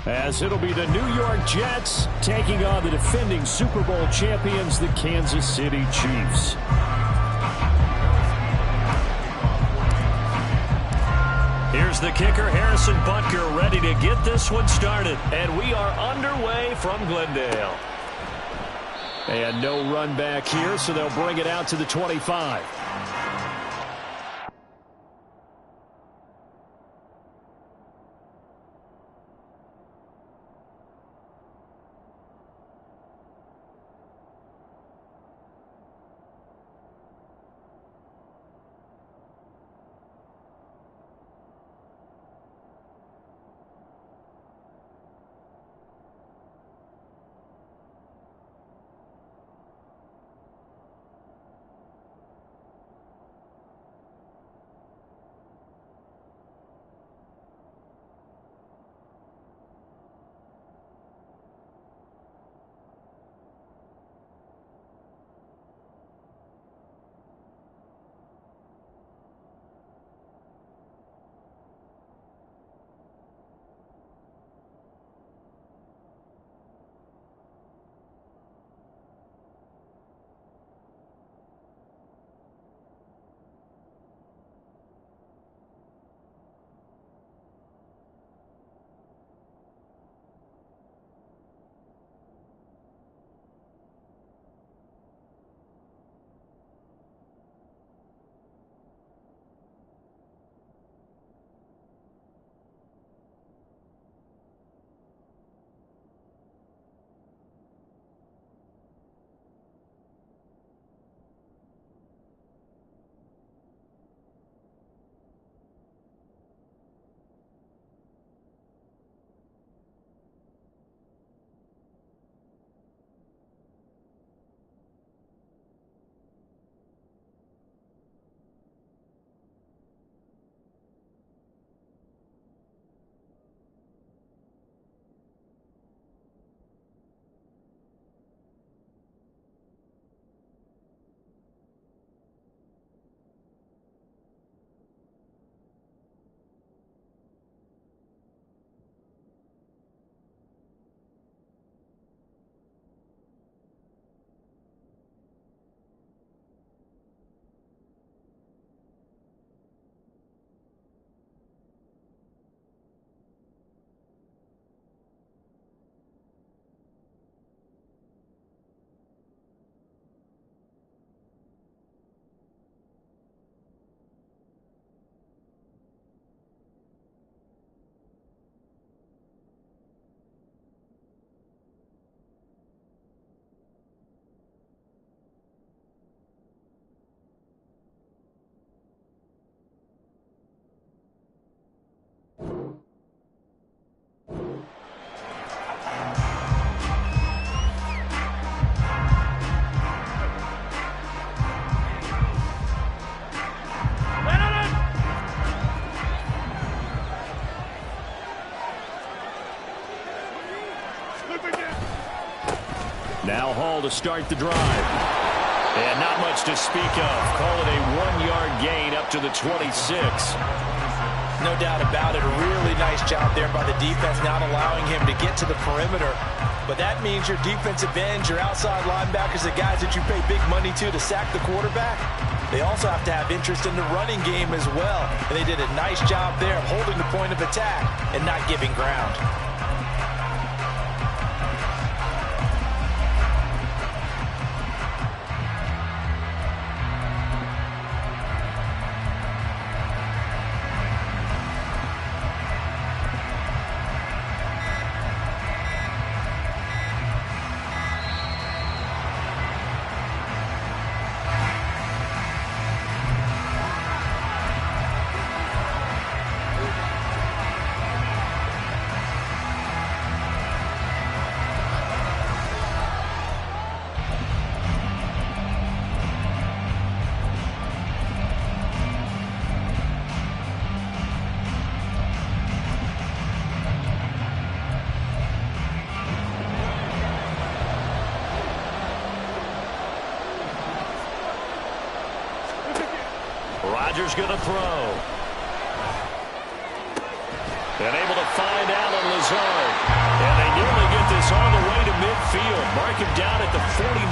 As it'll be the New York Jets taking on the defending Super Bowl champions, the Kansas City Chiefs. Here's the kicker, Harrison Butker, ready to get this one started. And we are underway from Glendale. And no run back here, so they'll bring it out to the 25. Now Hall to start the drive. And not much to speak of. Call it a 1-yard gain up to the 26. No doubt about it. A really nice job there by the defense, not allowing him to get to the perimeter. But that means your defensive ends, your outside linebackers, the guys that you pay big money to sack the quarterback, they also have to have interest in the running game as well. And they did a nice job there of holding the point of attack and not giving ground. Rodgers going to throw. And able to find Allen Lazard. midfield. Mark him down at the 49.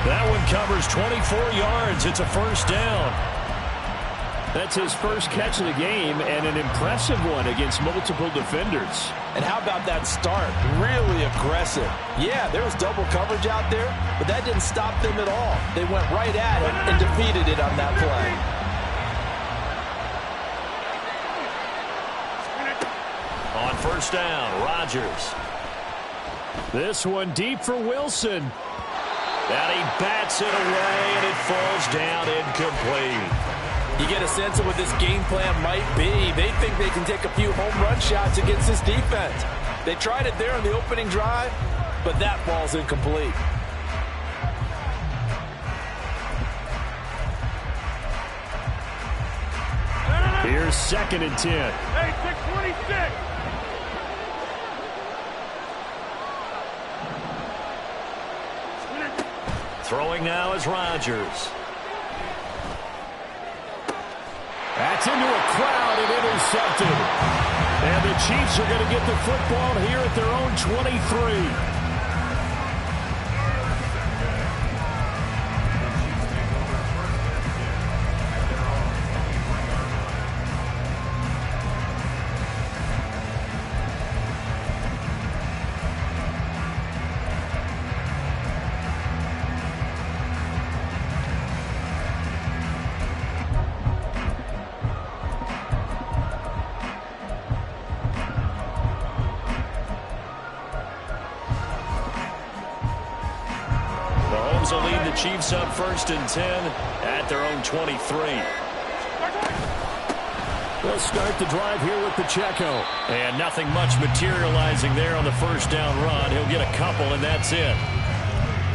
That one covers 24 yards. It's a first down. That's his first catch of the game, and an impressive one against multiple defenders. And how about that start? Really aggressive. Yeah, there was double coverage out there, but that didn't stop them at all. They went right at it and defeated it on that play. On first down, Rodgers. This one deep for Wilson. And he bats it away, and it falls down incomplete. You get a sense of what this game plan might be. They think they can take a few home run shots against this defense. They tried it there on the opening drive, but that ball's incomplete. Here's 2nd and 10. Hey, 626. Throwing now is Rodgers. That's into a crowd and intercepted. And the Chiefs are going to get the football here at their own 23. Will lead the Chiefs up 1st and 10 at their own 23. They'll start the drive here with Pacheco. And nothing much materializing there on the first down run. He'll get a couple, and that's it.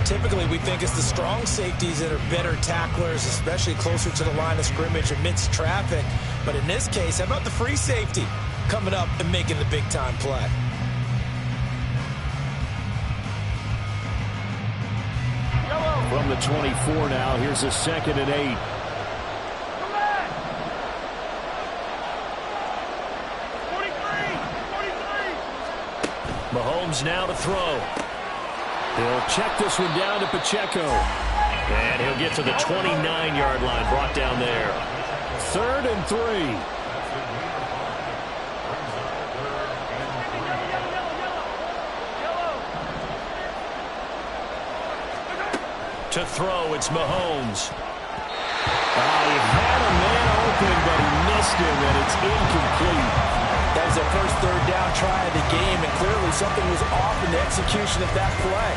Typically, we think it's the strong safeties that are better tacklers, especially closer to the line of scrimmage amidst traffic. But in this case, how about the free safety coming up and making the big-time play? From the 24 now, here's a 2nd and 8. Mahomes now to throw. He'll check this one down to Pacheco. And he'll get to the 29-yard line, brought down there. 3rd and 3. To throw, it's Mahomes. He had a man open, but he missed him, and it's incomplete. That was their first 3rd down try of the game, and clearly something was off in the execution of that play.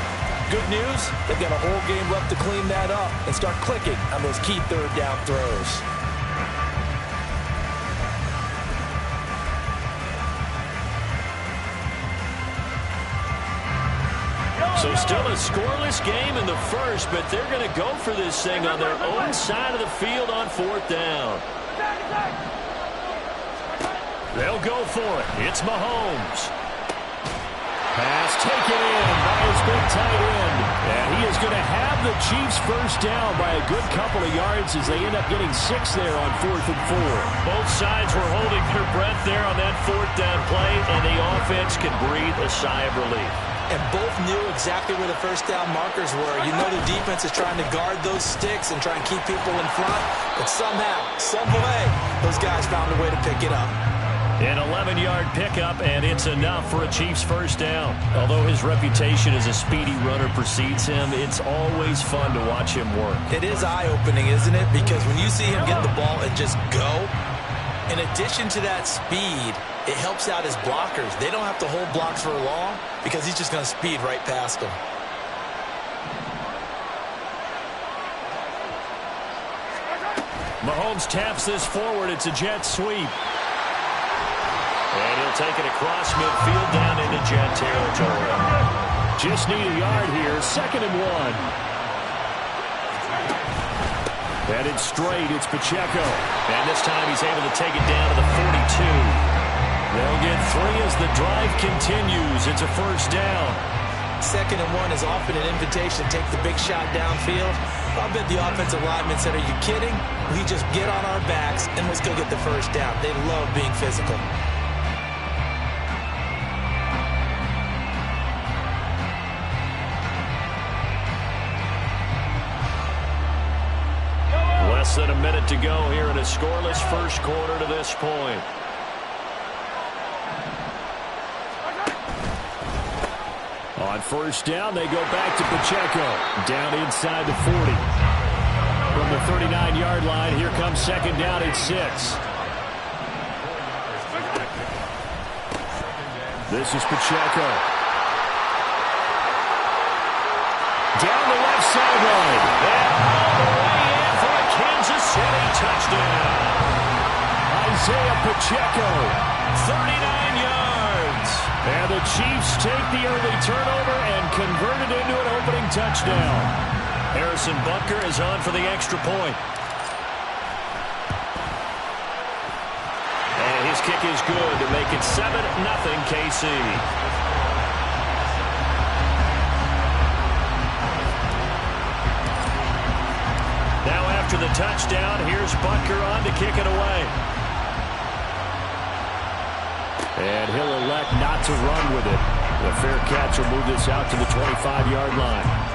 Good news, they've got a whole game left to clean that up and start clicking on those key 3rd down throws. So still a scoreless game in the first, but they're going to go for this thing on their own side of the field on 4th down. They'll go for it. It's Mahomes. Pass taken in by his big tight end. And he is going to have the Chiefs first down by a good couple of yards as they end up getting 6 there on 4th and 4. Both sides were holding their breath there on that 4th down play, and the offense can breathe a sigh of relief. And both knew exactly where the first down markers were. You know the defense is trying to guard those sticks and try and keep people in front. But somehow, some way, those guys found a way to pick it up. An 11-yard pickup, and it's enough for a Chiefs first down. Although his reputation as a speedy runner precedes him, it's always fun to watch him work. It is eye-opening, isn't it? Because when you see him get the ball and just go, in addition to that speed, it helps out his blockers. They don't have to hold blocks for long because he's just going to speed right past them. Mahomes taps this forward. It's a jet sweep. And he'll take it across midfield down into jet territory. Just need a yard here. 2nd and 1. And it's straight. It's Pacheco. And this time he's able to take it down to the 42. They'll get 3 as the drive continues. It's a first down. 2nd and 1 is often an invitation to take the big shot downfield. I'll bet the offensive lineman said, are you kidding? We just get on our backs and let's go get the first down. They love being physical. Less than a minute to go here in a scoreless first quarter to this point. On first down, they go back to Pacheco. Down inside the 40. From the 39-yard line, here comes second down at 6. This is Pacheco. Down the left sideline. And all the way in for a Kansas City touchdown. Isaiah Pacheco, 39 yards. And the Chiefs take the early turnover and convert it into an opening touchdown. Harrison Butker is on for the extra point. And his kick is good to make it 7-0 KC. Now after the touchdown, here's Butker on to kick it away. And he'll elect not to run with it. The fair catch will move this out to the 25-yard line.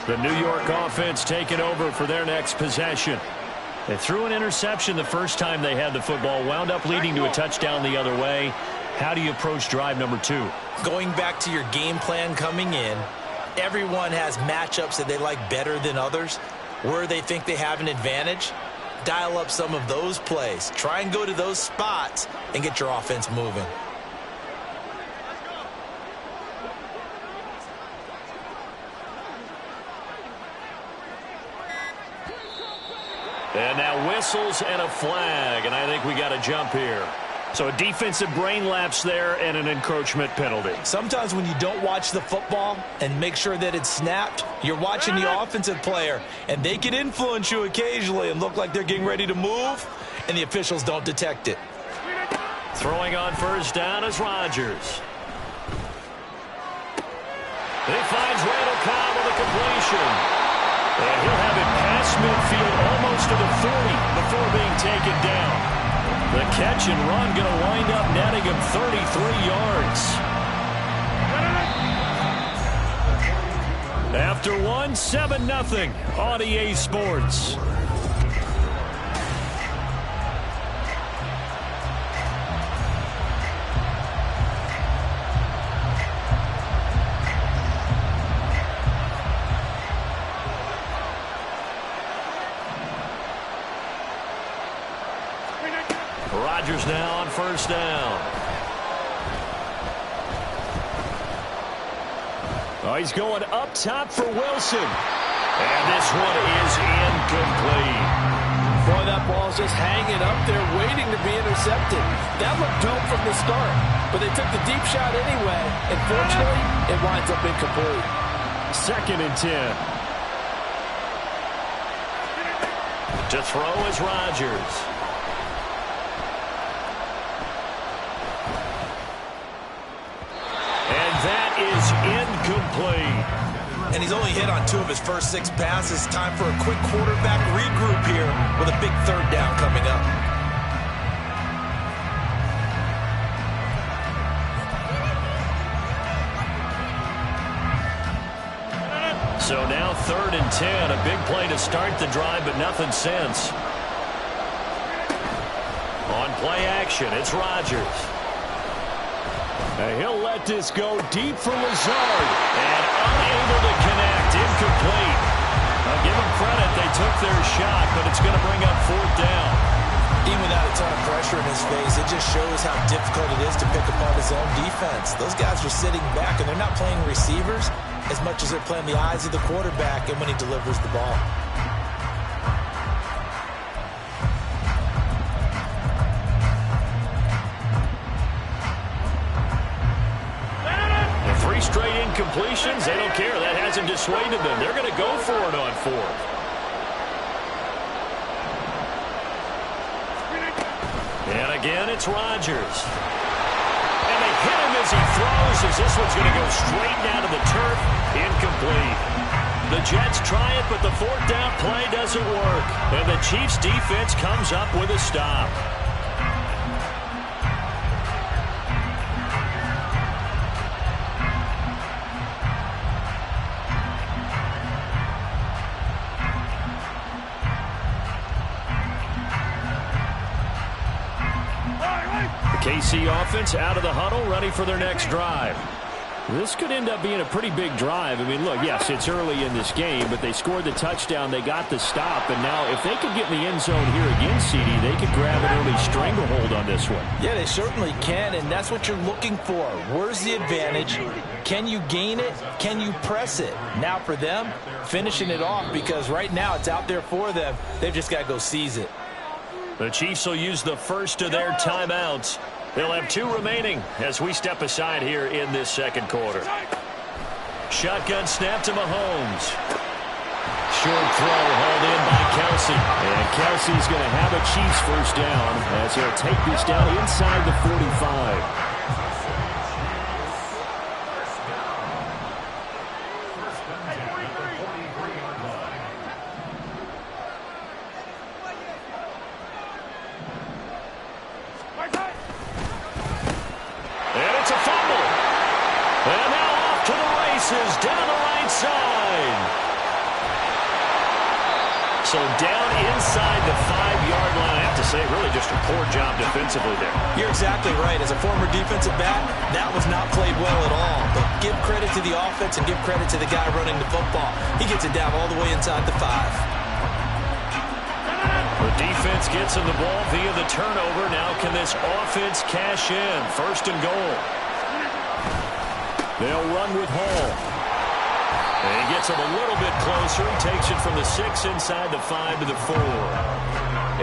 The New York offense taking over for their next possession. They threw an interception the first time they had the football, wound up leading to a touchdown the other way. How do you approach drive number 2? Going back to your game plan coming in, everyone has matchups that they like better than others. Where they think they have an advantage, dial up some of those plays. Try and go to those spots and get your offense moving. And now whistles and a flag, and I think we got a jump here. So a defensive brain lapse there and an encroachment penalty. Sometimes when you don't watch the football and make sure that it's snapped, you're watching the offensive player, and they can influence you occasionally and look like they're getting ready to move, and the officials don't detect it. Throwing on first down is Rodgers. He finds Randall Cobb with a completion. And he'll have it past midfield almost to the 40 before being taken down. The catch and run going to wind up netting him 33 yards. After one, 7-0 on EA Sports. Rodgers now on first down. Oh, he's going up top for Wilson. And this one is incomplete. Boy, that ball's just hanging up there waiting to be intercepted. That looked dope from the start, but they took the deep shot anyway, and fortunately, it winds up incomplete. 2nd and 10. To throw is Rodgers. That is incomplete. And he's only hit on 2 of his first 6 passes. Time for a quick quarterback regroup here with a big 3rd down coming up. So now 3rd and 10. A big play to start the drive, but nothing since. On play action, it's Rodgers. He'll let this go deep for Lazard. And unable to connect. Incomplete. I'll give him credit. They took their shot, but it's going to bring up 4th down. Even without a ton of pressure in his face, it just shows how difficult it is to pick apart his own defense. Those guys are sitting back, and they're not playing receivers as much as they're playing the eyes of the quarterback and when he delivers the ball. Straight incompletions, they don't care. That hasn't dissuaded them. They're going to go for it on 4th. And again, it's Rodgers. And they hit him as he throws, as this one's going to go straight down to the turf. Incomplete. The Jets try it, but the fourth down play doesn't work. And the Chiefs defense comes up with a stop. The KC offense out of the huddle, ready for their next drive. This could end up being a pretty big drive. I mean, look, yes, it's early in this game, but they scored the touchdown, they got the stop, and now if they could get in the end zone here again, CD, they could grab an early stranglehold on this one. Yeah, they certainly can, and that's what you're looking for. Where's the advantage? Can you gain it? Can you press it? Now for them, finishing it off, because right now it's out there for them. They've just got to go seize it. The Chiefs will use the first of their timeouts. They'll have 2 remaining as we step aside here in this second quarter. Shotgun snap to Mahomes. Short throw hauled in by Kelsey. And Kelsey's going to have a Chiefs first down as he'll take this down inside the 45. Down the right side. So down inside the 5-yard line. I have to say, really just a poor job defensively there. You're exactly right. As a former defensive back, that was not played well at all. But give credit to the offense and give credit to the guy running the football. He gets it down all the way inside the 5. The defense gets him the ball via the turnover. Now can this offense cash in? First and goal. They'll run with Hall. And he gets him a little bit closer. He takes it from the 6 inside the 5 to the 4.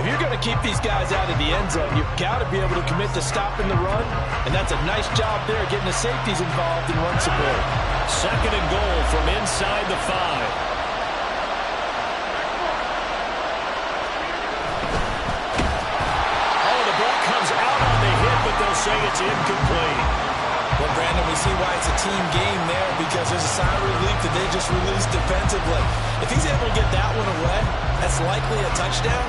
If you're going to keep these guys out of the end zone, you've got to be able to commit to stopping the run. And that's a nice job there, getting the safeties involved in run support. Second and goal from inside the 5. Oh, the ball comes out on the hit, but they'll say it's incomplete. Well, Brandon, we see why it's a team game there, because there's a sign of relief that they just released defensively. If he's able to get that one away, that's likely a touchdown.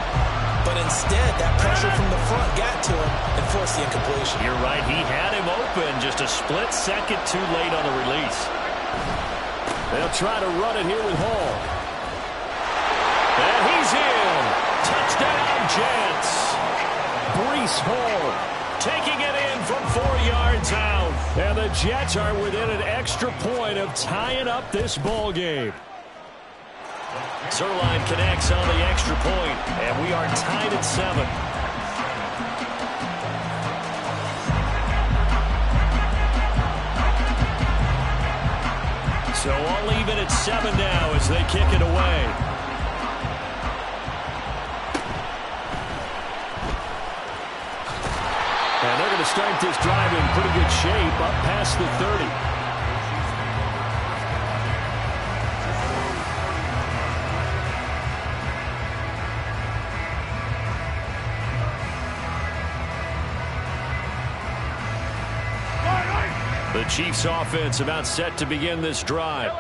But instead, that pressure from the front got to him and forced the incompletion. You're right. He had him open, just a split second too late on the release. They'll try to run it here with Hall. And he's in. Touchdown, Jets. Breece Hall taking it in from 4 yards out. And the Jets are within an extra point of tying up this ball game. Zerline connects on the extra point, and we are tied at 7. So all even at 7 now as they kick it away. And they're going to start this drive in pretty good shape up past the 30. The Chiefs offense about set to begin this drive.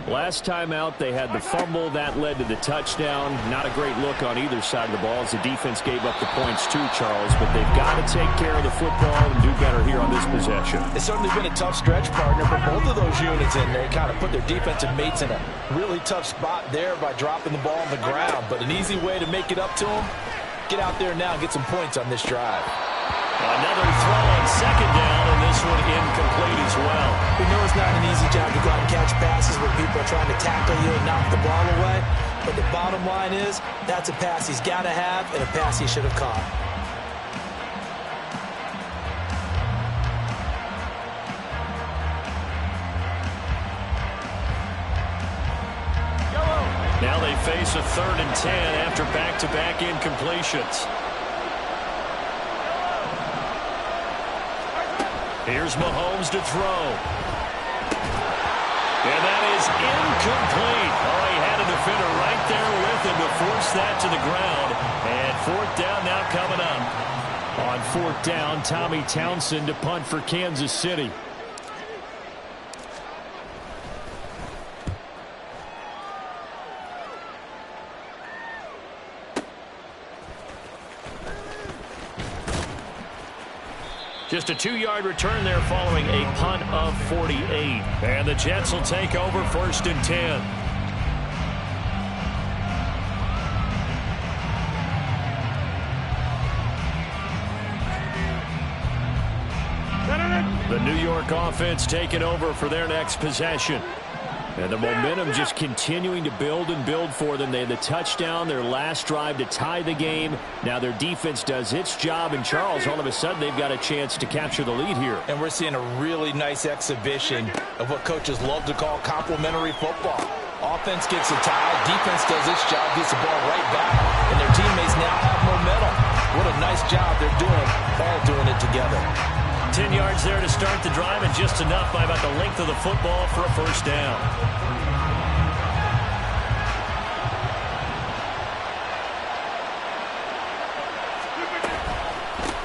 Last time out, they had the fumble. That led to the touchdown. Not a great look on either side of the ball as the defense gave up the points too, Charles. But they've got to take care of the football and do better here on this possession. It's certainly been a tough stretch, partner, but both of those units in there kind of put their defensive mates in a really tough spot there by dropping the ball on the ground. But an easy way to make it up to them, get out there now and get some points on this drive. Another throw on second down, and this one incomplete as well. We know it's not an easy job to go out and catch passes when people are trying to tackle you and knock the ball away. But the bottom line is, that's a pass he's got to have and a pass he should have caught. Now they face a 3rd and 10 after back-to-back incompletions. Here's Mahomes to throw. And that is incomplete. Oh, he had a defender right there with him to force that to the ground. And 4th down now coming up. On 4th down, Tommy Townsend to punt for Kansas City. Just a 2-yard return there following a punt of 48. And the Jets will take over 1st and 10. The New York offense taking over for their next possession. And the momentum just continuing to build and build for them. They had the touchdown, their last drive to tie the game. Now their defense does its job. And Charles, all of a sudden, they've got a chance to capture the lead here. And we're seeing a really nice exhibition of what coaches love to call complementary football. Offense gets a tie, defense does its job, gets the ball right back, and their teammates now have momentum. What a nice job they're doing, all doing it together. 10 yards there to start the drive, and just enough by about the length of the football for a 1st down.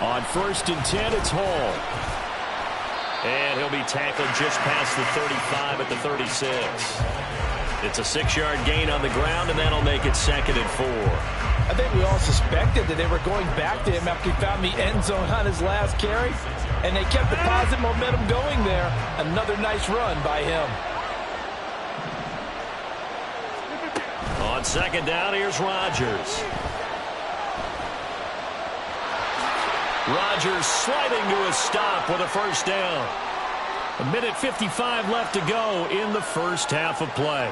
On 1st and 10, it's Hall. And he'll be tackled just past the 35 at the 36. It's a 6-yard gain on the ground, and that'll make it 2nd and 4. I think we all suspected that they were going back to him after he found the end zone on his last carry. And they kept the positive momentum going there. Another nice run by him. On 2nd down, here's Rodgers. Rodgers sliding to a stop with a 1st down. 1:55 left to go in the 1st half of play.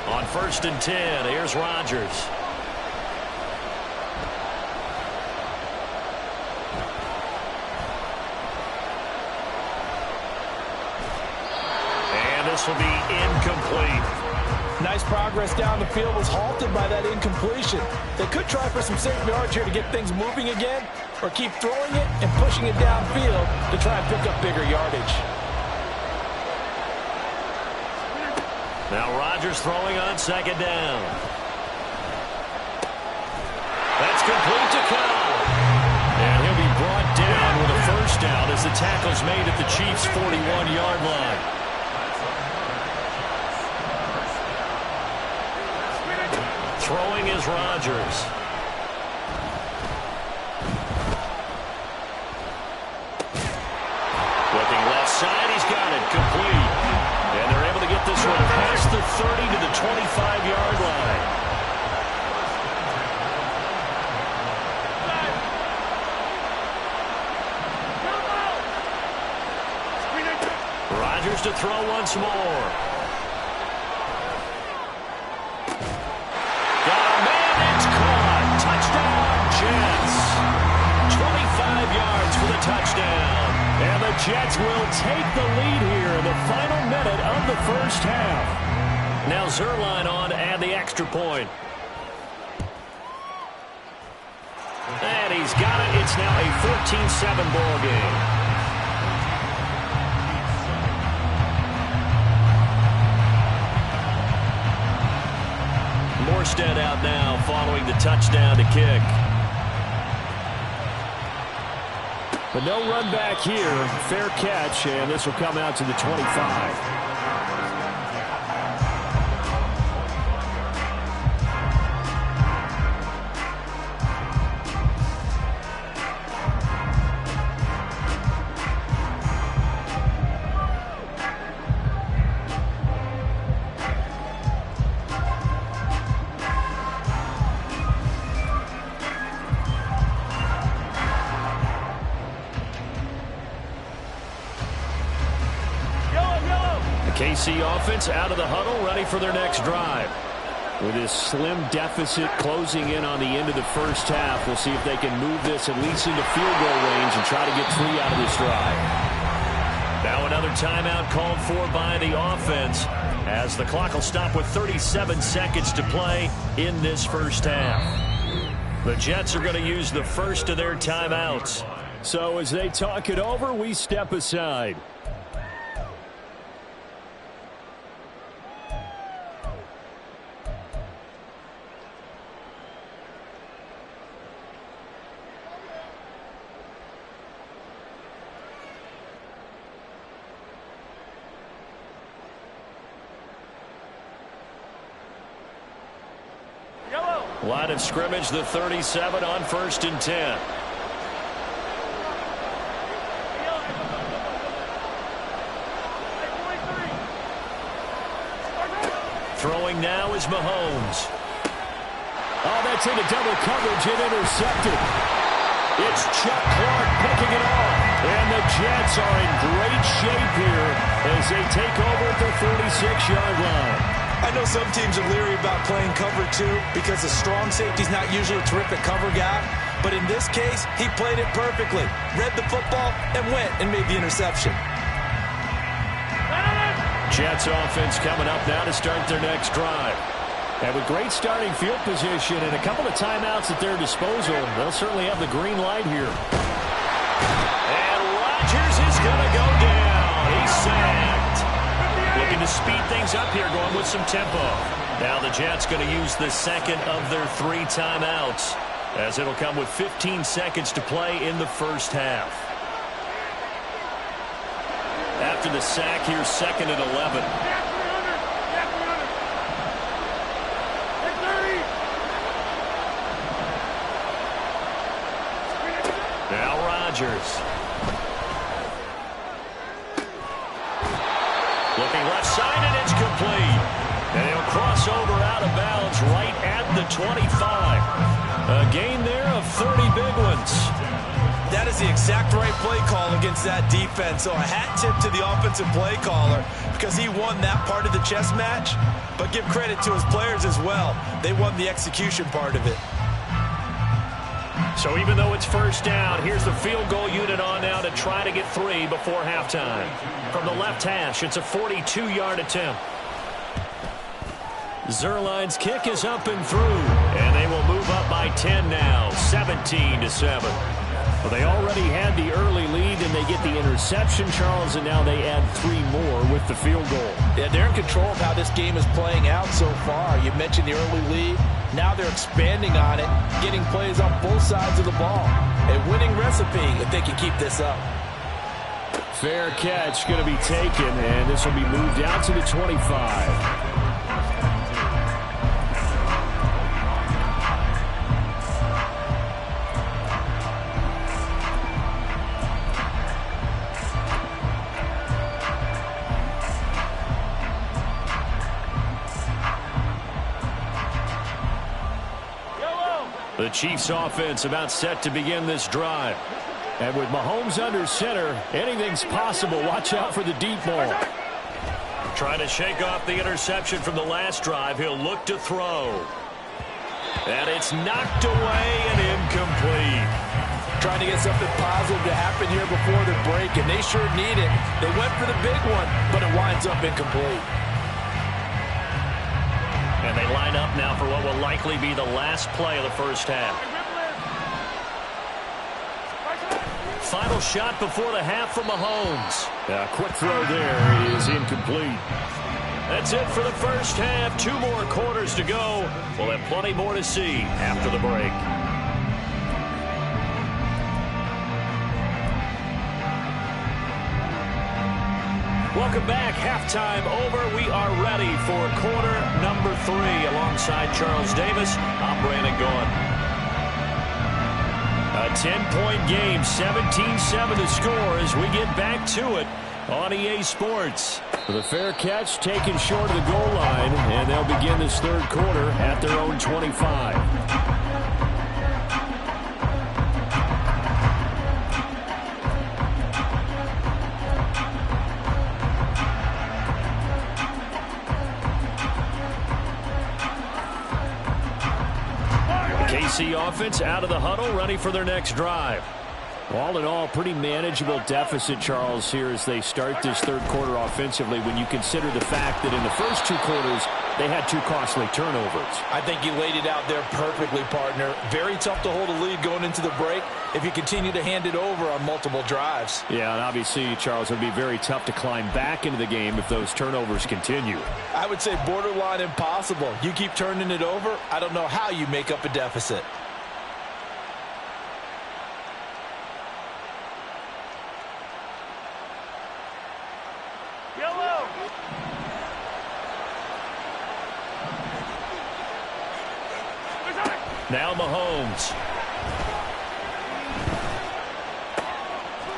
On 1st and 10, here's Rodgers. And this will be incomplete. Nice progress down the field, was halted by that incompletion. They could try for some safe yards here to get things moving again, or keep throwing it and pushing it downfield to try and pick up bigger yardage. Now Rodgers throwing on 2nd down. That's complete to Cobb. And he'll be brought down with a 1st down as the tackle's made at the Chiefs' 41-yard line. Throwing is Rodgers. Looking left side, he's got it, complete. And they're able to get this one past the 30 to the 25-yard line. Rodgers to throw once more. Got a man, it's caught. Touchdown, Jets. 25 yards for the touchdown. And the Jets will take the lead here in the final minute of the 1st half. Now Zerline on to add the extra point. And he's got it. It's now a 14-7 ball game. Morstead out now following the touchdown to kick. But no run back here. Fair catch, and this will come out to the 25. KC offense out of the huddle, ready for their next drive. With this slim deficit closing in on the end of the 1st half, we'll see if they can move this at least into field goal range and try to get 3 out of this drive. Now another timeout called for by the offense as the clock will stop with 37 seconds to play in this 1st half. The Jets are going to use the first of their timeouts. So as they talk it over, we step aside. Line of scrimmage, the 37 on 1st and 10. Throwing now is Mahomes. Oh, that's into double coverage and intercepted. It's Chuck Clark picking it off. And the Jets are in great shape here as they take over at the 46-yard line. I know some teams are leery about playing cover 2 because a strong safety's not usually a terrific cover guy. But in this case, he played it perfectly. Read the football and went and made the interception. Jets offense coming up now to start their next drive. And with great starting field position and a couple of timeouts at their disposal, they'll certainly have the green light here. And Rodgers is going to go down. He's sacked. Looking to speed things up here, going with some tempo. Now the Jets going to use the second of their 3 timeouts, as it'll come with 15 seconds to play in the first half. After the sack, here's 2nd and 11. Now Rodgers. Looking left side, and it's complete. And he'll cross over out of bounds right at the 25. A gain there of 30 big ones. That is the exact right play call against that defense. So a hat tip to the offensive play caller because he won that part of the chess match. But give credit to his players as well. They won the execution part of it. So even though it's first down, here's the field goal unit on now to try to get 3 before halftime. From the left hash, it's a 42-yard attempt. Zerline's kick is up and through, and they will move up by 10 now, 17-7. Well, they already had the early lead, and they get the interception, Charles, and now they add 3 more with the field goal. Yeah, they're in control of how this game is playing out so far. You mentioned the early lead. Now they're expanding on it, getting plays on both sides of the ball. A winning recipe if they can keep this up. Fair catch going to be taken, and this will be moved out to the 25. The Chiefs offense about set to begin this drive. And with Mahomes under center, anything's possible. Watch out for the deep ball. Trying to shake off the interception from the last drive. He'll look to throw. And it's knocked away and incomplete. Trying to get something positive to happen here before the break, and they sure need it. They went for the big one, but it winds up incomplete. And they line up now for what will likely be the last play of the first half. Final shot before the half from Mahomes. A quick throw there is incomplete. That's it for the first half. 2 more quarters to go. We'll have plenty more to see after the break. Welcome back. Halftime over. We are ready for quarter number 3. Alongside Charles Davis, I'm Brandon Gaudin. A 10-point game, 17-7 to score as we get back to it on EA Sports. With a fair catch taken short of the goal line, and they'll begin this third quarter at their own 25. KC offense out of the huddle, ready for their next drive. All in all, pretty manageable deficit, Charles, here as they start this third quarter offensively when you consider the fact that in the first 2 quarters, they had 2 costly turnovers. I think you laid it out there perfectly, partner. Very tough to hold a lead going into the break if you continue to hand it over on multiple drives. Yeah, and obviously, Charles, it would be very tough to climb back into the game if those turnovers continue. I would say borderline impossible. You keep turning it over, I don't know how you make up a deficit. Now Mahomes.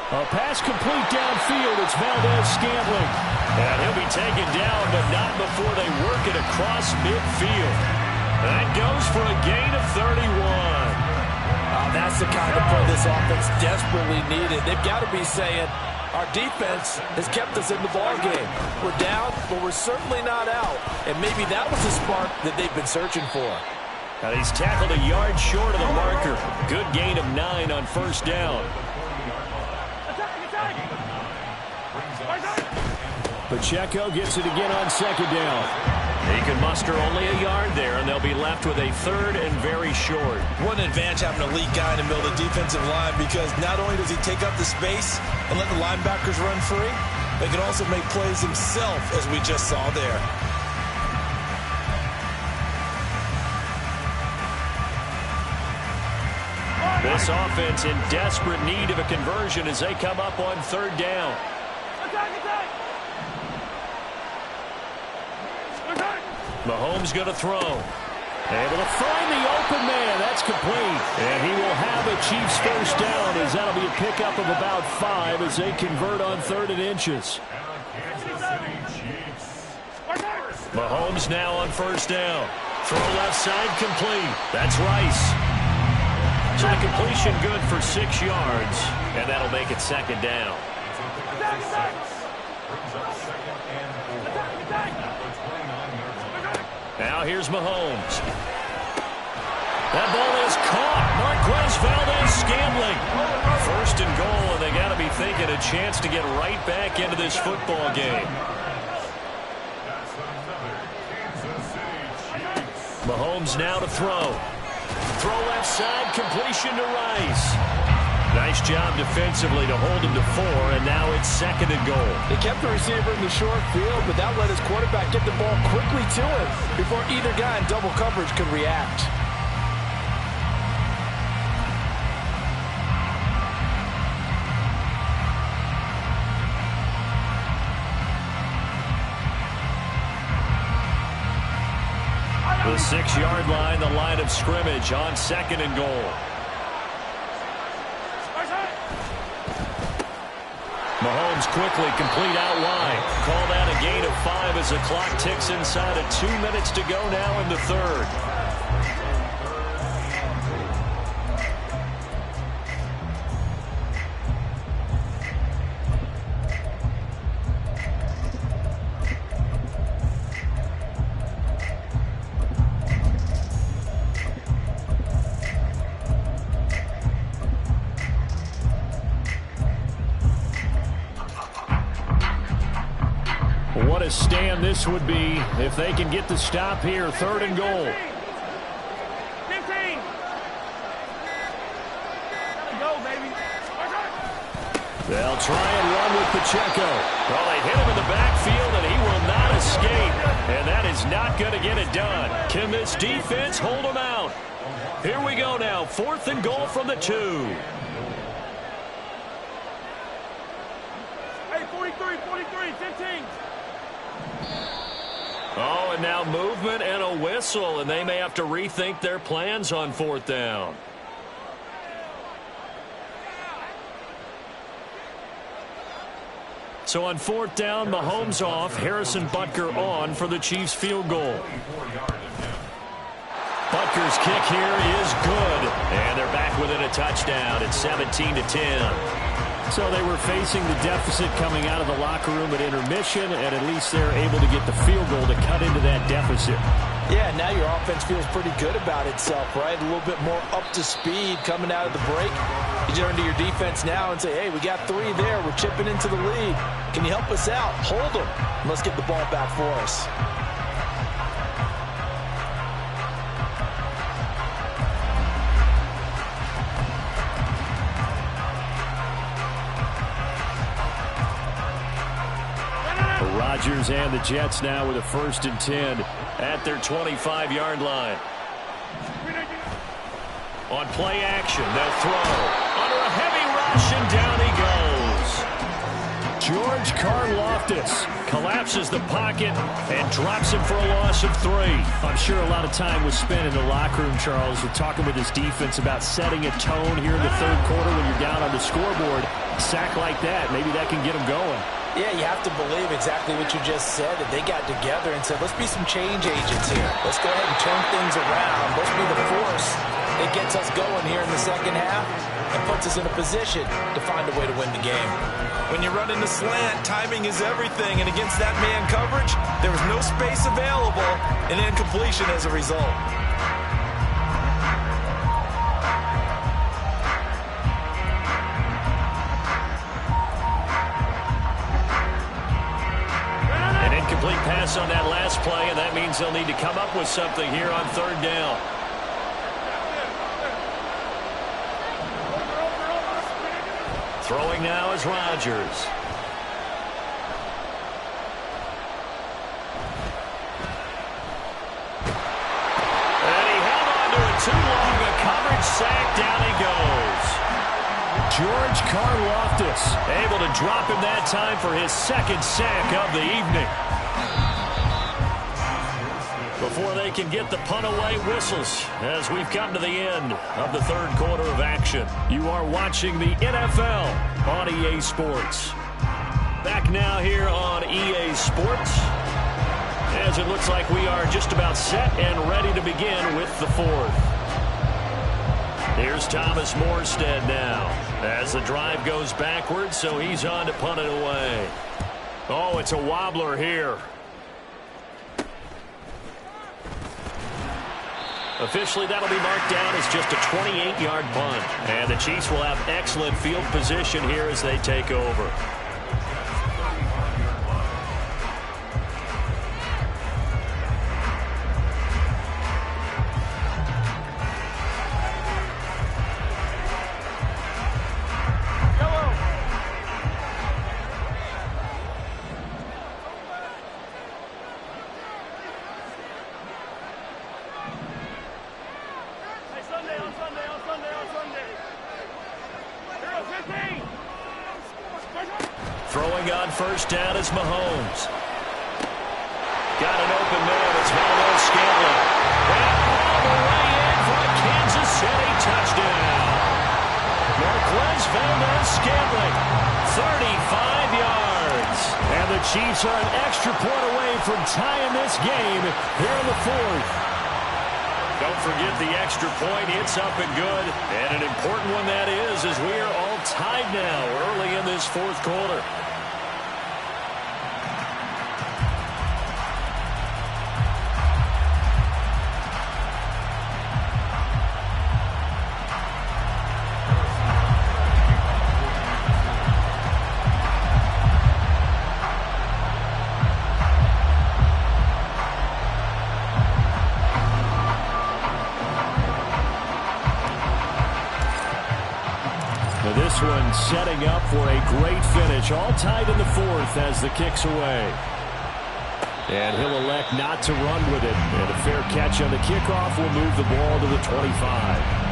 A pass complete downfield. It's Valdez-Scantling. And he'll be taken down, but not before they work it across midfield. That goes for a gain of 31. That's the kind of play this offense desperately needed. They've got to be saying, our defense has kept us in the ballgame. We're down, but we're certainly not out. And maybe that was the spark that they've been searching for. Now he's tackled a yard short of the marker. Good gain of 9 on first down. Pacheco gets it again on second down. He can muster only a yard there, and they'll be left with a third and very short. What an advantage having an elite guy in the middle of the defensive line, because not only does he take up the space and let the linebackers run free, but he can also make plays himself, as we just saw there. This offense in desperate need of a conversion as they come up on third down. Mahomes going to throw. Able to find the open man. That's complete. And he will have a Chiefs first down, as that'll be a pickup of about 5 as they convert on 3rd and inches. Mahomes now on first down. Throw left side complete. That's Rice. So the completion good for 6 yards. And that'll make it second down. Now here's Mahomes. That ball is caught. Marquez Valdez-Scantling. First and goal, and they got to be thinking a chance to get right back into this football game. Mahomes now to throw. Throw left side, completion to Rice. Nice job defensively to hold him to 4, and now it's second and goal. They kept the receiver in the short field, but that let his quarterback get the ball quickly to him before either guy in double coverage could react. The 6-yard line, the line of scrimmage on second and goal. Mahomes quickly complete out wide. Call that a gain of 5 as the clock ticks inside of 2 minutes to go now in the third. What a stand this would be if they can get the stop here. 3rd and goal. 15. Go, baby. They'll try and run with Pacheco. Well, they hit him in the backfield, and he will not escape. And that is not going to get it done. Can this defense hold him out? Here we go now. 4th and goal from the 2. Hey, 43, 15. Oh, and now movement and a whistle, and they may have to rethink their plans on 4th down. So on 4th down, Mahomes off, Harrison Butker on for the Chiefs field goal. Butker's kick here is good, and they're back within a touchdown. It's 17-10. So they were facing the deficit coming out of the locker room at intermission, and at least they're able to get the field goal to cut into that deficit. Yeah, now your offense feels pretty good about itself, right? A little bit more up to speed coming out of the break. You turn to your defense now and say, hey, we got 3 there. We're chipping into the lead. Can you help us out? Hold them. Let's get the ball back for us. Rodgers and the Jets now with a 1st and 10 at their 25-yard line. On play action, they'll throw. Under a heavy rush, and down he goes. George Karlaftis collapses the pocket and drops him for a loss of 3. I'm sure a lot of time was spent in the locker room, Charles, with talking with his defense about setting a tone here in the third quarter when you're down on the scoreboard. A sack like that, maybe that can get him going. Yeah, you have to believe exactly what you just said, that they got together and said, let's be some change agents here. Let's go ahead and turn things around. Let's be the force that gets us going here in the second half and puts us in a position to find a way to win the game. When you run in the slant, timing is everything, and against that man coverage, there was no space available and incompletion as a result. An incomplete pass on that last play, and that means they'll need to come up with something here on third down. Throwing now is Rodgers. And he held on to it too long. A coverage sack. Down he goes. George Karlaftis able to drop him that time for his second sack of the evening. Before they can get the punt away, whistles as we've come to the end of the third quarter of action. You are watching the NFL on EA Sports. Back now here on EA Sports, as it looks like we are just about set and ready to begin with the fourth. Here's Thomas Morstead now as the drive goes backwards, so he's on to punt it away. Oh, it's a wobbler here. Officially, that'll be marked down as just a 28-yard punt. And the Chiefs will have excellent field position here as they take over. Throwing on first down is Mahomes. Got an open man. It's Valdes-Scantling. And all the way in for a Kansas City touchdown. Marquez Valdes-Scantling, 35 yards. And the Chiefs are an extra point away from tying this game here in the fourth. Don't forget the extra point. It's up and good. And an important one that is, as we are all tied now early in this fourth quarter. This one setting up for a great finish. All tied in the fourth as the kick's away. And he'll elect not to run with it. And a fair catch on the kickoff will move the ball to the 25.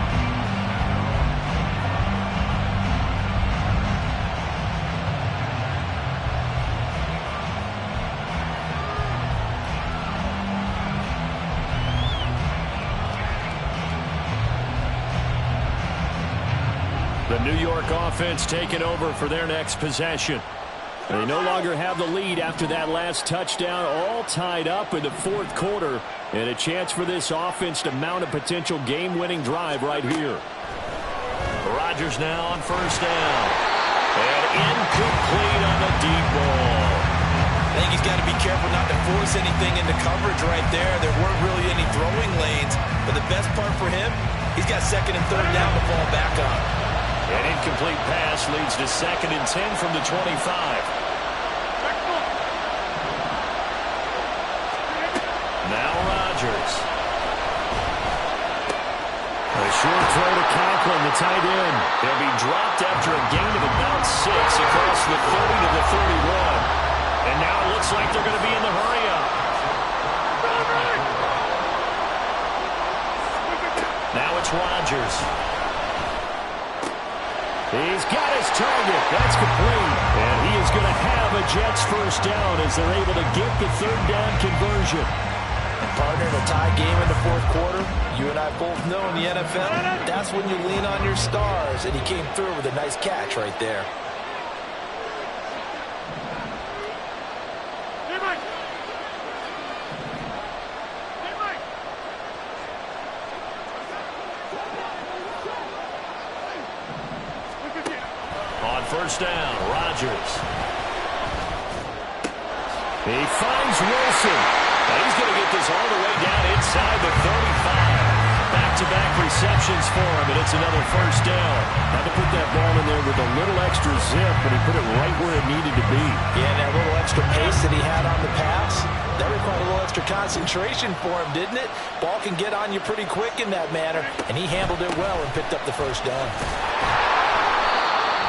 The New York offense taking over for their next possession. They no longer have the lead after that last touchdown, all tied up in the fourth quarter, and a chance for this offense to mount a potential game-winning drive right here. Rodgers now on first down. And incomplete on the deep ball. I think he's got to be careful not to force anything into coverage right there. There weren't really any throwing lanes, but the best part for him, he's got second and third down to fall back on. An incomplete pass leads to 2nd and 10 from the 25. Now Rodgers. A short throw to Conklin, the tight end. He'll be dropped after a gain of about 6 across the 30 to the 31. And now it looks like they're going to be in the hurry-up. Now it's Rodgers. He's got his target. That's complete. And he is going to have a Jets first down as they're able to get the third down conversion. Partner, in a tie game in the fourth quarter, you and I both know in the NFL, that's when you lean on your stars, and he came through with a nice catch right there. On first down, Rodgers. He finds Wilson. And he's going to get this all the way down inside the 35. Back-to-back receptions for him, and it's another first down. Had to put that ball in there with a little extra zip, but he put it right where it needed to be. Yeah, and that little extra pace that he had on the pass, that required a little extra concentration for him, didn't it? Ball can get on you pretty quick in that manner, and he handled it well and picked up the first down.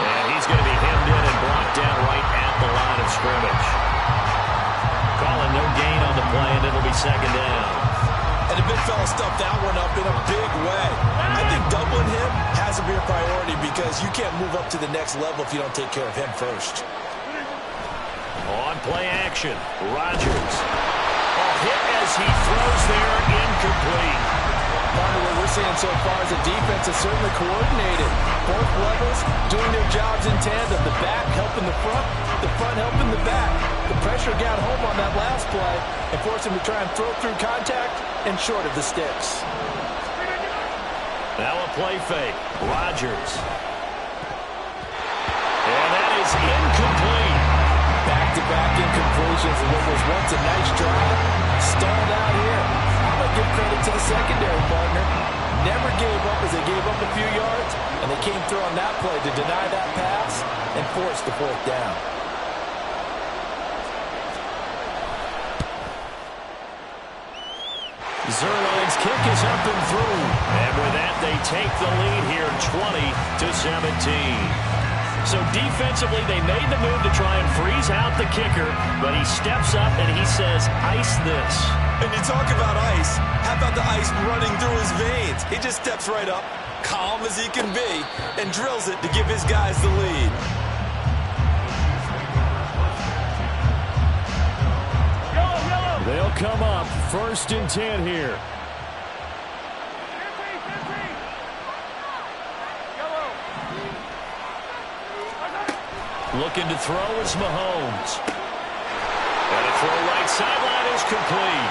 And he's going to be hemmed in and brought down right at the line of scrimmage. Calling no gain on the play, and it'll be second down. And the big fella stuffed that one up in a big way. I think doubling him has to be a priority because you can't move up to the next level if you don't take care of him first. On play action, Rodgers. A hit as he throws there, incomplete. Partner, what we're seeing so far is the defense is certainly coordinated. Both levels doing their jobs in tandem. The back helping the front helping the back. The pressure got home on that last play and forced him to try and throw through contact and short of the sticks. Now a play fake, Rodgers. And that is incomplete. Back-to-back incompletions in what was once a nice drive. Stalled out here. I'm going to give credit to the secondary, partner. Never gave up as they gave up a few yards, and they came through on that play to deny that pass and force the fourth down. Zerline's kick is up and through. And with that, they take the lead here 20-17. So defensively, they made the move to try and freeze out the kicker, but he steps up and he says, ice this. And you talk about ice, how about the ice running through his veins? He just steps right up, calm as he can be, and drills it to give his guys the lead. They'll come up 1st and 10 here. Looking to throw is Mahomes. And a throw right sideline is complete.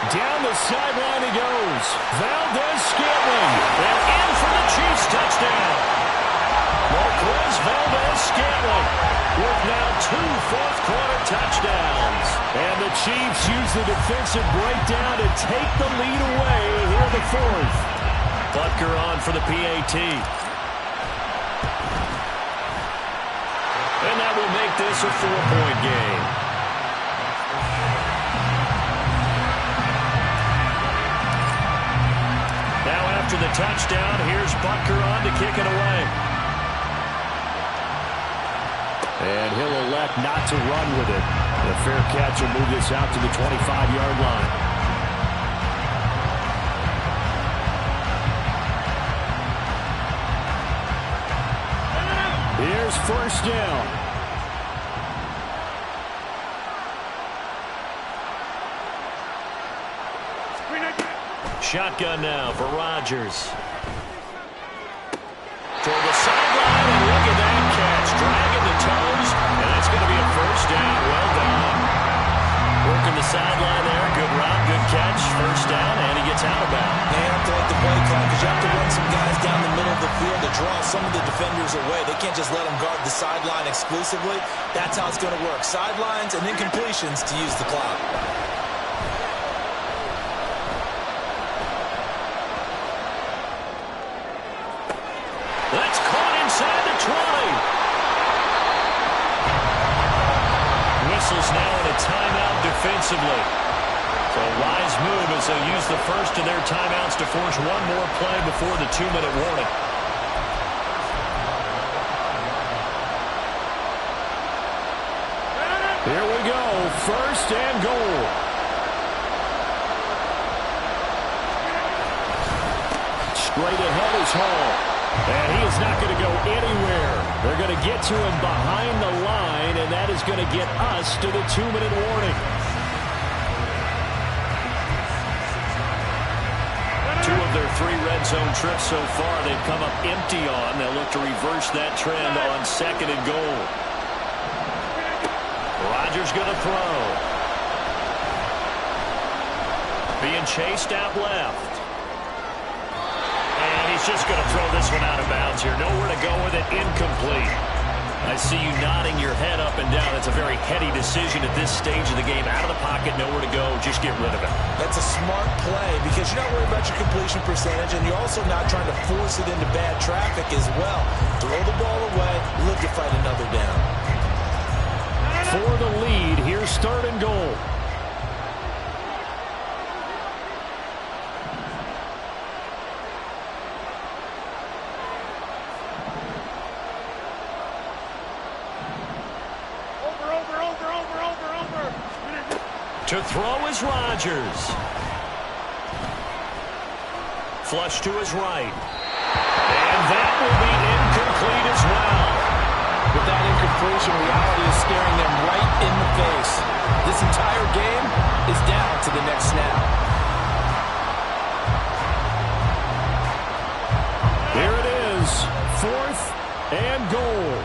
Down the sideline he goes. Valdez-Scantling. And in for the Chiefs touchdown. Marquez Valdez-Scantling with now 2 fourth-quarter touchdowns. And the Chiefs use the defensive breakdown to take the lead away here in the 4th. Butker on for the PAT. And that will make this a 4-point game. Now after the touchdown, here's Butker on to kick it away. And he'll elect not to run with it. The fair catch will move this out to the 25-yard line. Here's first down. Shotgun now for Rodgers. Toward the sideline, and look at that catch. Dragging the toes, and that's going to be a first down. Well done. Working the sideline there. Good route, good catch. First down, and he gets out of bounds. They have to like the play clock because you have to run some guys down the middle of the field to draw some of the defenders away. They can't just let them guard the sideline exclusively. That's how it's going to work. Sidelines and incompletions to use the clock. That's caught inside the 20. Whistles now in a timeout defensively. So a wise move as they use the first of their timeouts to force one more play before the 2-minute warning. Here we go, first and goal. Straight ahead is Hall. And he is not going to go anywhere. They're going to get to him behind the line, and and that is going to get us to the 2-minute warning. Two of their 3 red zone trips so far they've come up empty on. They'll look to reverse that trend on 2nd and goal. Rodgers going to throw. Being chased out left. And he's just going to throw this one out of bounds here. Nowhere to go with it. Incomplete. I see you nodding your head up and down. That's a very heady decision at this stage of the game. Out of the pocket, nowhere to go. Just get rid of it. That's a smart play because you're not worried about your completion percentage, and you're also not trying to force it into bad traffic as well. Throw the ball away, live to fight another down. For the lead, here's 3rd and goal. To throw is Rodgers. Flush to his right. And that will be incomplete as well. With that incompletion, reality is staring them right in the face. This entire game is down to the next snap. Here it is, 4th and goal.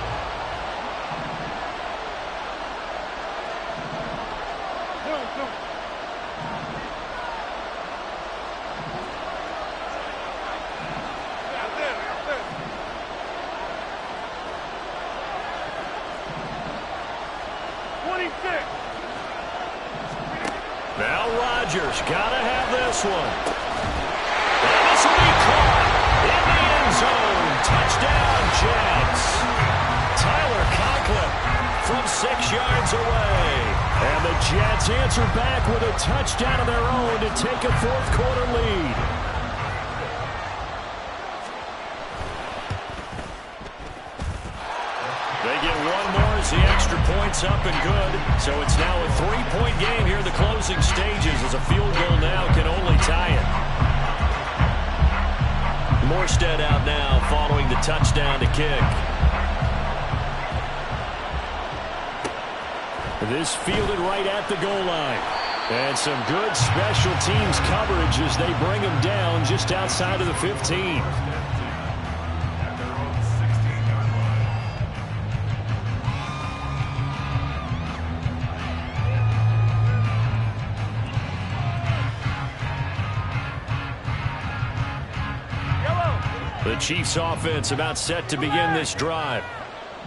Now Rodgers, gotta have this one. And this will be caught in the end zone. Touchdown, Jets. Tyler Conklin from 6 yards away. And the Jets answer back with a touchdown of their own to take a 4th quarter lead. They get one more as the extra point's up and good. So it's now a 3-point game here in the closing stages as a field goal now can only tie it. Morstead out now following the touchdown to kick. This fielded right at the goal line. And some good special teams coverage as they bring him down just outside of the 15. The Chiefs offense about set to begin this drive.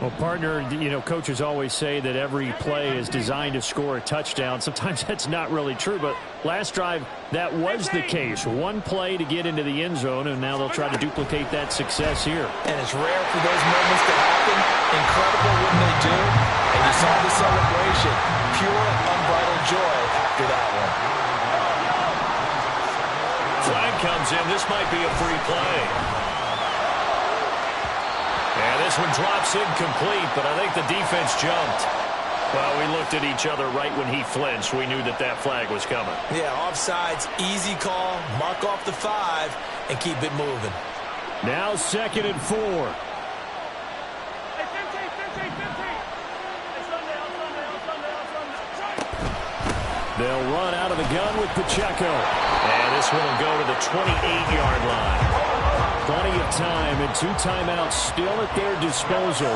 Well, partner, you know, coaches always say that every play is designed to score a touchdown. Sometimes that's not really true, but last drive, that was the case. One play to get into the end zone, and now they'll try to duplicate that success here. And it's rare for those moments to happen. Incredible when they do. And you saw the celebration. Pure, unbridled joy after that one. Flag comes in. This might be a free play. And this one drops incomplete, but I think the defense jumped. Well, we looked at each other right when he flinched. We knew that that flag was coming. Yeah, offsides, easy call, mark off the 5, and keep it moving. Now 2nd and 4. Hey, 15. They'll run out of the gun with Pacheco. And this one will go to the 28-yard line. Plenty of time and 2 timeouts still at their disposal.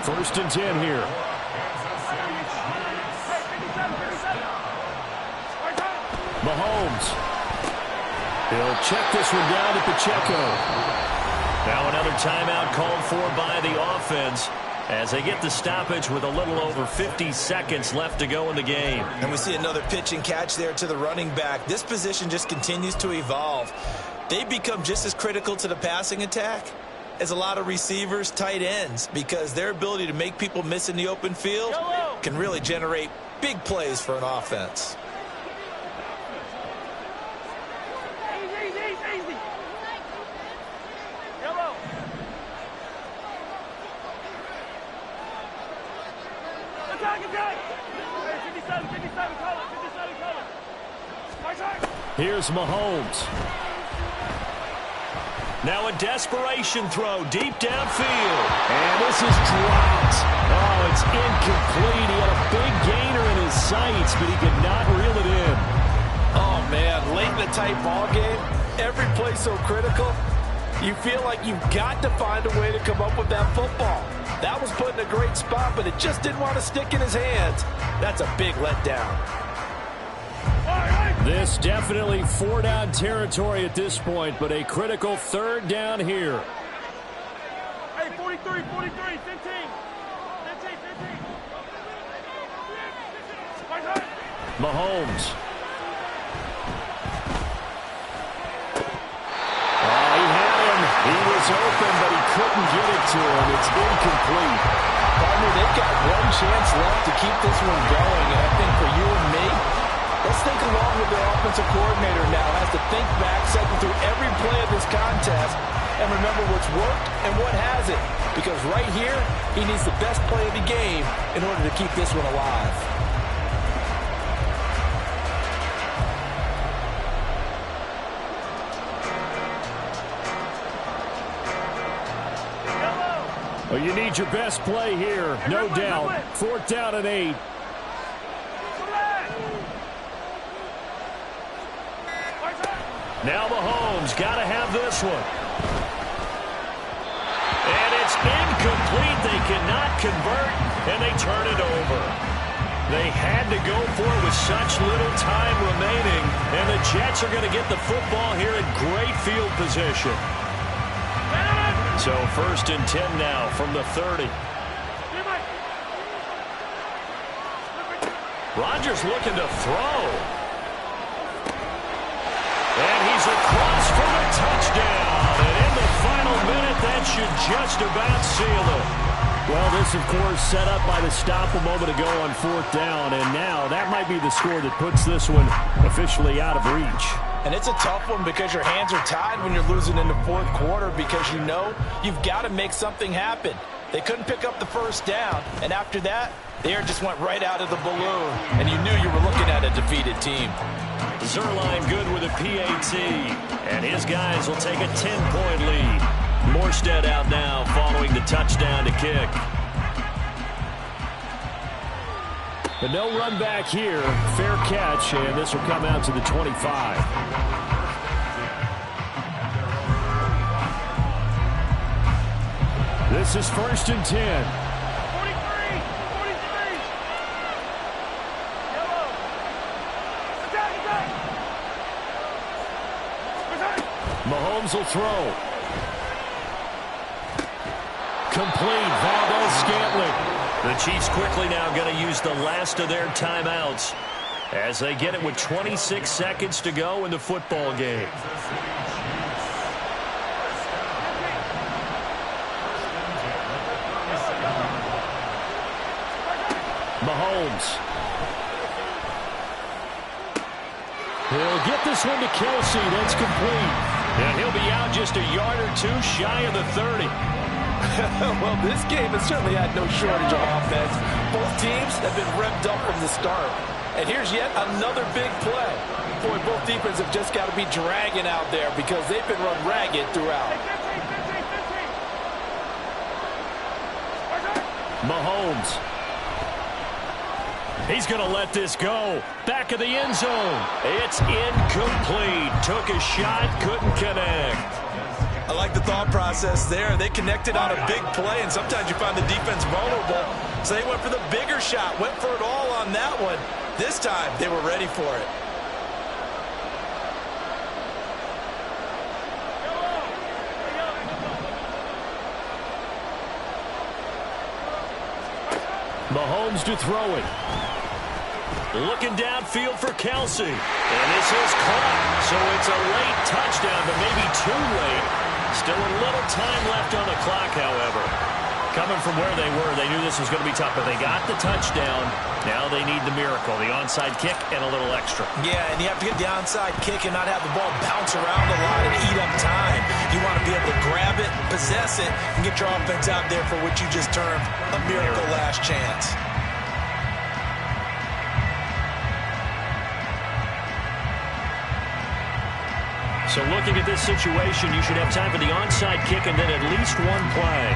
1st and 10 here. Mahomes. He'll check this one down to Pacheco. Now another timeout called for by the offense as they get the stoppage with a little over 50 seconds left to go in the game. And we see another pitch and catch there to the running back. This position just continues to evolve. They become just as critical to the passing attack as a lot of receivers, tight ends, because their ability to make people miss in the open field can really generate big plays for an offense. Easy. Yellow. Attack. Hey, 57, call it. Here's Mahomes. Now a desperation throw deep downfield. And this is dropped. Oh, it's incomplete sights, but he could not reel it in. Oh, man, late in a tight ball game, every play so critical, you feel like you've got to find a way to come up with that football. That was put in a great spot, but it just didn't want to stick in his hands. That's a big letdown. This definitely four-down territory at this point, but a critical third down here. Hey, 43, 15. Mahomes. Oh, he had him. He was open, but he couldn't get it to him. It's incomplete. Partner, they've got one chance left to keep this one going, and I think for you and me, let's think along with their offensive coordinator now. Has to think back, cycle through every play of this contest, and remember what's worked and what hasn't. Because right here, he needs the best play of the game in order to keep this one alive. Well, you need your best play here, no doubt. 4th down and 8. Now Mahomes got to have this one. And it's incomplete. They cannot convert, and they turn it over. They had to go for it with such little time remaining, and the Jets are going to get the football here in great field position. So 1st and 10 now from the 30. Rodgers looking to throw. And he's across for the touchdown. And in the final minute, that should just about seal it. Well, this, of course, set up by the stop a moment ago on 4th down. And now that might be the score that puts this one officially out of reach. And it's a tough one because your hands are tied when you're losing in the 4th quarter because you know you've got to make something happen. They couldn't pick up the 1st down, and after that, the air just went right out of the balloon, and you knew you were looking at a defeated team. Zerline good with a PAT, and his guys will take a 10-point lead. Morstead out now following the touchdown to kick. But no run back here. Fair catch, and this will come out to the 25. This is 1st and 10. 43. Yellow. Attack. Mahomes will throw. Complete. Valdez-Scantling. The Chiefs quickly now going to use the last of their timeouts as they get it with 26 seconds to go in the football game. Mahomes. He'll get this one to Kelsey. That's complete. And he'll be out just a yard or two shy of the 30. Well, this game has certainly had no shortage of offense. Both teams have been revved up from the start. And here's yet another big play. Boy, both defenses have just got to be dragging out there because they've been run ragged throughout. Mahomes. He's going to let this go. Back of the end zone. It's incomplete. Took a shot, couldn't connect. I like the thought process there. They connected on a big play, and sometimes you find the defense vulnerable. So they went for the bigger shot, went for it all on that one. This time, they were ready for it. Mahomes to throw it. Looking downfield for Kelsey. And this is caught. So it's a late touchdown, but maybe too late. Still a little time left on the clock, however. Coming from where they were, they knew this was going to be tough, but they got the touchdown. Now they need the miracle, the onside kick and a little extra. Yeah, and you have to get the onside kick and not have the ball bounce around a lot and eat up time. You want to be able to grab it, possess it, and get your offense out there for what you just termed a miracle last chance. So looking at this situation, you should have time for the onside kick and then at least one play.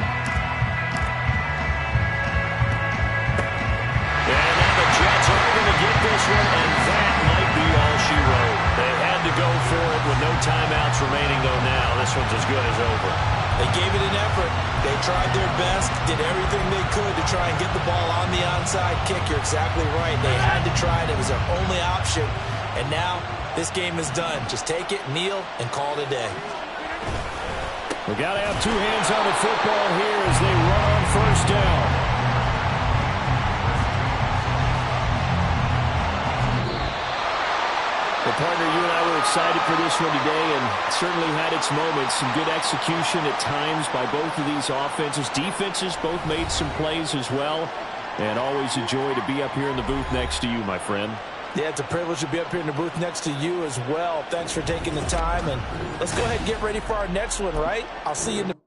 And now the Jets are going to get this one, and that might be all she wrote. They had to go for it with no timeouts remaining, though now. This one's as good as over. They gave it an effort. They tried their best, did everything they could to try and get the ball on the onside kick. You're exactly right. They had to try it. It was their only option. And now this game is done. Just take it, kneel, and call it a day. We got to have two hands on the football here as they run on first down. Well, partner, you and I were excited for this one today, and certainly had its moments. Some good execution at times by both of these offenses. Defenses both made some plays as well. And always a joy to be up here in the booth next to you, my friend. Yeah, it's a privilege to be up here in the booth next to you as well. Thanks for taking the time, and let's go ahead and get ready for our next one, right? I'll see you in the